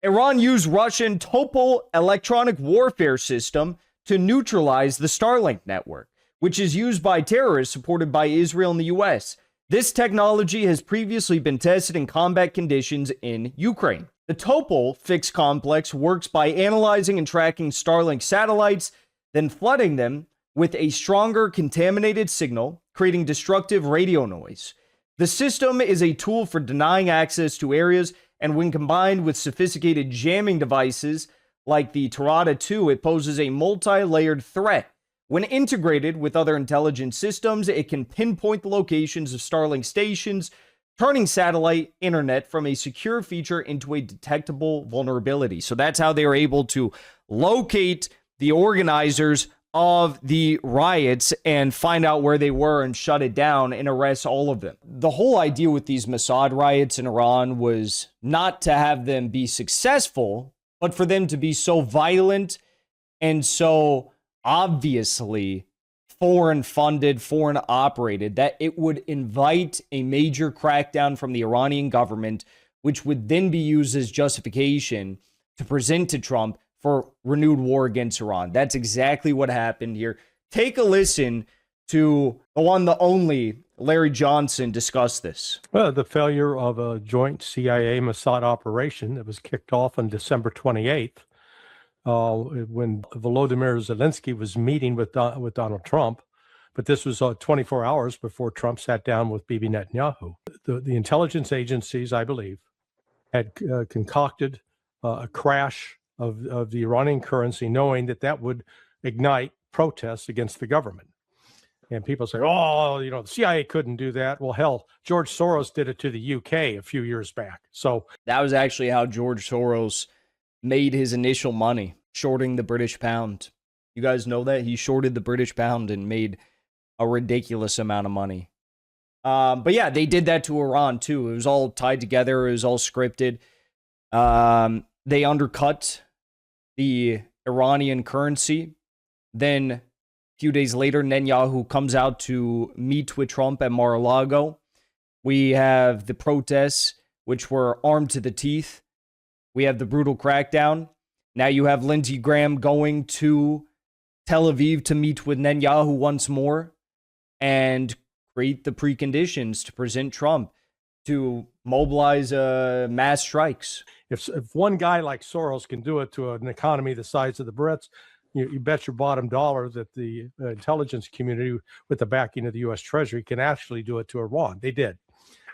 Iran used Russian Topol electronic warfare system to neutralize the Starlink network, which is used by terrorists supported by Israel and the US. This technology has previously been tested in combat conditions in Ukraine. The Topol fixed complex works by analyzing and tracking Starlink satellites, then flooding them with a stronger contaminated signal, creating destructive radio noise. The system is a tool for denying access to areas, and when combined with sophisticated jamming devices like the Tirada 2, it poses a multi-layered threat. When integrated with other intelligence systems, it can pinpoint the locations of Starlink stations, turning satellite internet from a secure feature into a detectable vulnerability. So that's how they were able to locate the organizers of the riots and find out where they were and shut it down and arrest all of them. The whole idea with these Mossad riots in Iran was not to have them be successful, but for them to be so violent and so obviously foreign funded, foreign operated, that it would invite a major crackdown from the Iranian government, which would then be used as justification to present to Trump for renewed war against Iran. That's exactly what happened here. Take a listen to the one, the only Larry Johnson discuss this. Well, the failure of a joint CIA-Mossad operation that was kicked off on December 28th, when Volodymyr Zelensky was meeting with Donald Trump. But this was 24 hours before Trump sat down with Bibi Netanyahu. The intelligence agencies, I believe, had concocted a crash of the Iranian currency, knowing that that would ignite protests against the government. And people say, oh, you know, the CIA couldn't do that. Well, hell, George Soros did it to the UK a few years back. So that was actually how George Soros made his initial money, shorting the British pound. You guys know that? He shorted the British pound and made a ridiculous amount of money. But yeah, they did that to Iran too. It was all tied together. It was all scripted. They undercut the Iranian currency. Then a few days later, Netanyahu comes out to meet with Trump at Mar-a-Lago. We have the protests, which were armed to the teeth. We have the brutal crackdown. Now you have Lindsey Graham going to Tel Aviv to meet with Netanyahu once more and create the preconditions to present Trump to mobilize mass strikes. If one guy like Soros can do it to an economy the size of the Brits, you bet your bottom dollar that the intelligence community, with the backing of the U.S. Treasury, can actually do it to Iran. They did.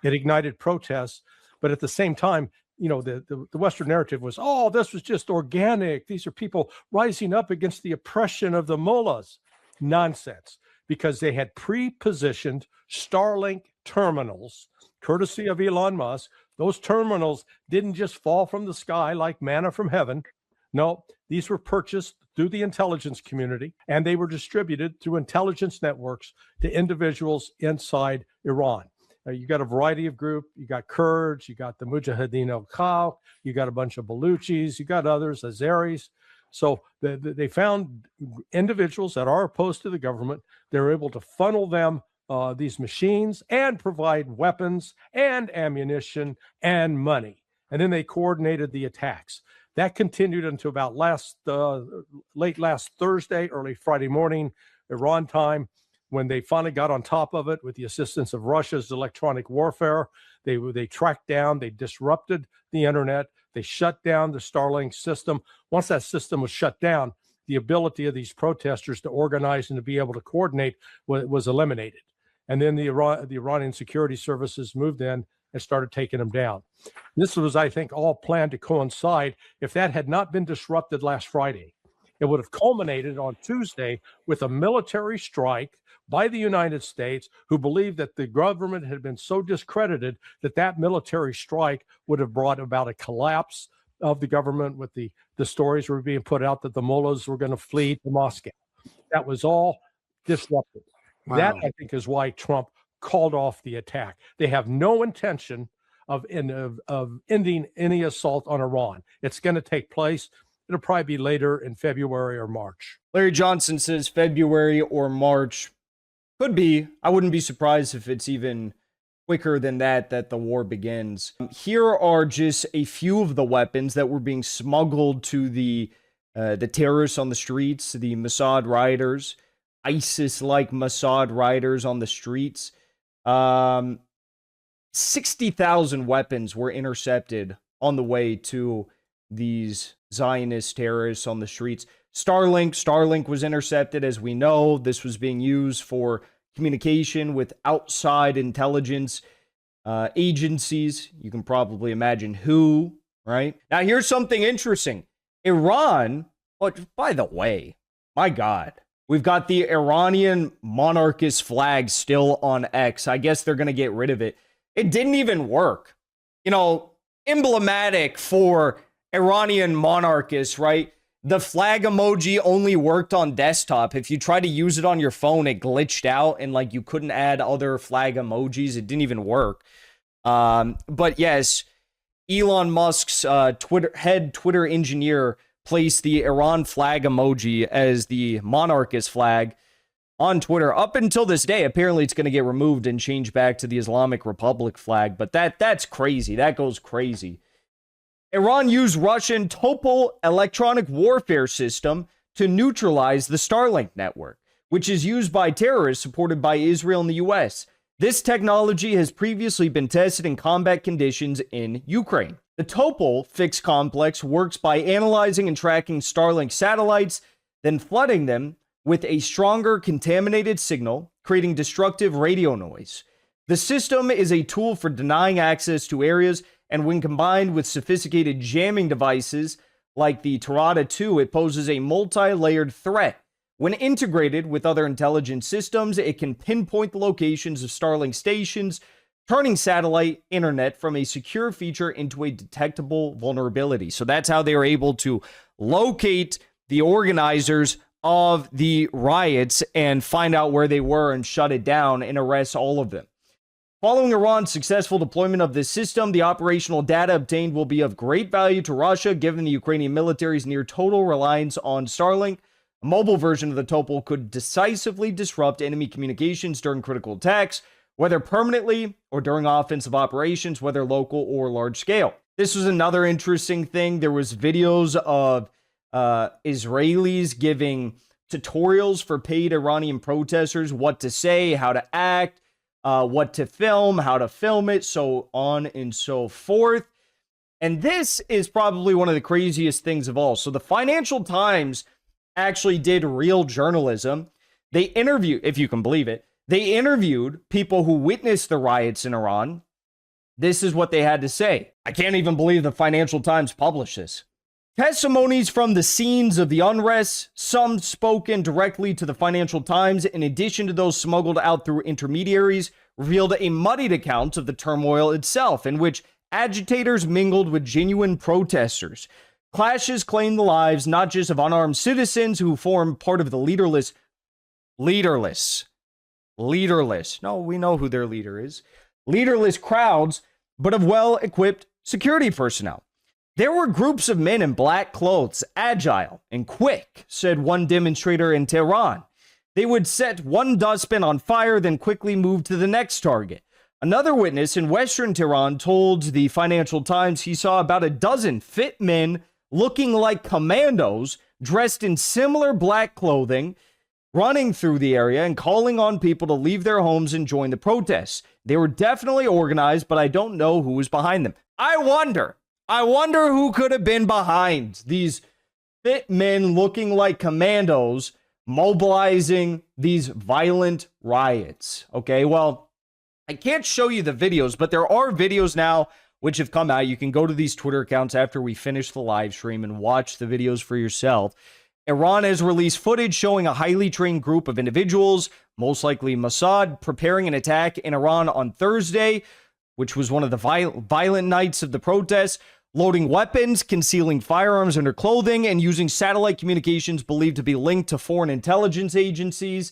It ignited protests, but at the same time, you know, the Western narrative was, oh, this was just organic. These are people rising up against the oppression of the mullahs. Nonsense, because they had pre-positioned Starlink terminals, courtesy of Elon Musk. Those terminals didn't just fall from the sky like manna from heaven. No, these were purchased through the intelligence community, and they were distributed through intelligence networks to individuals inside Iran. You got a variety of groups. You got Kurds, you got the Mujahideen al-Khal, you got a bunch of Baluchis, you got others, Azeris. So they found individuals that are opposed to the government. They're able to funnel them these machines and provide weapons and ammunition and money. And then they coordinated the attacks. That continued until about late last Thursday, early Friday morning, Iran time, when they finally got on top of it with the assistance of Russia's electronic warfare. They tracked down, they disrupted the internet, they shut down the Starlink system. Once that system was shut down, the ability of these protesters to organize and to be able to coordinate was eliminated. And then the Iranian security services moved in and started taking them down. This was, I think, all planned to coincide. If that had not been disrupted last Friday, it would have culminated on Tuesday with a military strike by the United States, who believed that the government had been so discredited that that military strike would have brought about a collapse of the government, with the stories were being put out that the mullahs were going to flee to Moscow. That was all disrupted. Wow. That, I think, is why Trump called off the attack. They have no intention of ending any assault on Iran. It's going to take place. It'll probably be later in February or March. Larry Johnson says February or March. Could be. I wouldn't be surprised if it's even quicker than that the war begins. Here are just a few of the weapons that were being smuggled to the terrorists on the streets, the Mossad rioters, ISIS-like Mossad rioters on the streets. 60,000 weapons were intercepted on the way to these Zionist terrorists on the streets. Starlink was intercepted, as we know. This was being used for communication with outside intelligence agencies. You can probably imagine who, right? Now, here's something interesting. Iran, by the way, my God, we've got the Iranian monarchist flag still on X. I guess they're going to get rid of it. It didn't even work. You know, emblematic for Iranian monarchists, right? The flag emoji only worked on desktop. If you try to use it on your phone, it glitched out and like you couldn't add other flag emojis. It didn't even work. But yes, Elon Musk's Twitter engineer placed the Iran flag emoji as the monarchist flag on Twitter. Up until this day, apparently it's going to get removed and changed back to the Islamic Republic flag. But that's crazy. That goes crazy. Iran used Russian Topol electronic warfare system to neutralize the Starlink network, which is used by terrorists supported by Israel and the US. This technology has previously been tested in combat conditions in Ukraine. The Topol fixed complex works by analyzing and tracking Starlink satellites, then flooding them with a stronger contaminated signal, creating destructive radio noise. The system is a tool for denying access to areas, and when combined with sophisticated jamming devices like the Tirada 2, it poses a multi-layered threat. When integrated with other intelligence systems, it can pinpoint the locations of Starlink stations, turning satellite internet from a secure feature into a detectable vulnerability. So that's how they were able to locate the organizers of the riots and find out where they were and shut it down and arrest all of them. Following Iran's successful deployment of this system, the operational data obtained will be of great value to Russia, given the Ukrainian military's near total reliance on Starlink. A mobile version of the Topol could decisively disrupt enemy communications during critical attacks, whether permanently or during offensive operations, whether local or large scale. This was another interesting thing. There was videos of Israelis giving tutorials for paid Iranian protesters, what to say, how to act, what to film, how to film it, so on and so forth. And this is probably one of the craziest things of all. So the Financial Times actually did real journalism. They interviewed, if you can believe it, they interviewed people who witnessed the riots in Iran. This is what they had to say. I can't even believe the Financial Times published this. Testimonies from the scenes of the unrest, some spoken directly to the Financial Times, in addition to those smuggled out through intermediaries, revealed a muddied account of the turmoil itself, in which agitators mingled with genuine protesters. Clashes claimed the lives not just of unarmed citizens who formed part of the leaderless, no, we know who their leader is, leaderless crowds, but of well-equipped security personnel. There were groups of men in black clothes, agile and quick, said one demonstrator in Tehran. They would set one dustbin on fire, then quickly move to the next target. Another witness in western Tehran told the Financial Times he saw about a dozen fit men looking like commandos, dressed in similar black clothing, running through the area and calling on people to leave their homes and join the protests. They were definitely organized, but I don't know who was behind them. I wonder who could have been behind these fit men looking like commandos mobilizing these violent riots. Okay, well, I can't show you the videos, but there are videos now which have come out. You can go to these Twitter accounts after we finish the live stream and watch the videos for yourself. Iran has released footage showing a highly trained group of individuals, most likely Mossad, preparing an attack in Iran on Thursday, which was one of the violent nights of the protests, loading weapons, concealing firearms under clothing, and using satellite communications believed to be linked to foreign intelligence agencies.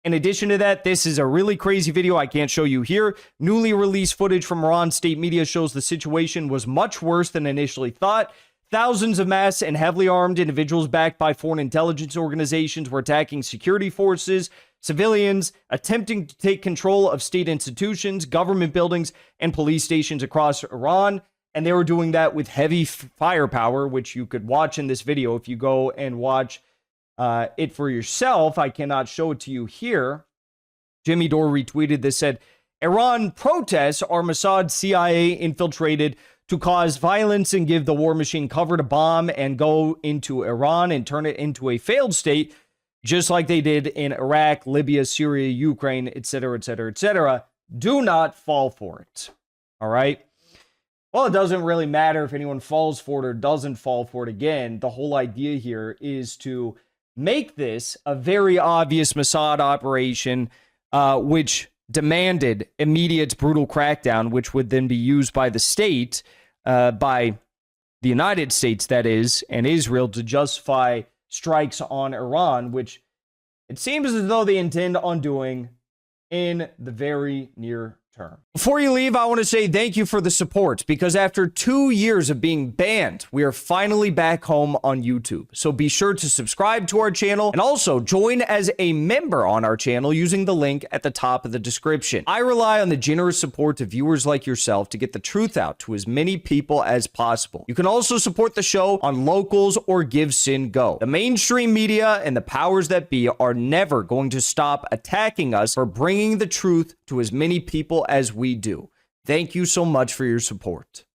In addition to that, this is a really crazy video I can't show you here. Newly released footage from Iran state media shows the situation was much worse than initially thought. Thousands of masked and heavily armed individuals backed by foreign intelligence organizations were attacking security forces civilians, attempting to take control of state institutions, government buildings, and police stations across Iran. And they were doing that with heavy firepower, which you could watch in this video if you go and watch it for yourself. I cannot show it to you here. Jimmy Dore retweeted this, said, Iran protests are Mossad CIA infiltrated to cause violence and give the war machine cover to bomb and go into Iran and turn it into a failed state, just like they did in Iraq, Libya, Syria, Ukraine, etc., etc., etc. Do not fall for it. All right? Well, it doesn't really matter if anyone falls for it or doesn't fall for it. Again, the whole idea here is to make this a very obvious Mossad operation, which demanded immediate brutal crackdown, which would then be used by the state, by the United States, that is, and Israel to justify strikes on Iran, which it seems as though they intend on doing in the very near term. Before you leave, I want to say thank you for the support, because after 2 years of being banned, we are finally back home on YouTube. So be sure to subscribe to our channel and also join as a member on our channel using the link at the top of the description. I rely on the generous support of viewers like yourself to get the truth out to as many people as possible. You can also support the show on Locals or Give Sin Go. The mainstream media and the powers that be are never going to stop attacking us for bringing the truth to as many people as we do. Thank you so much for your support.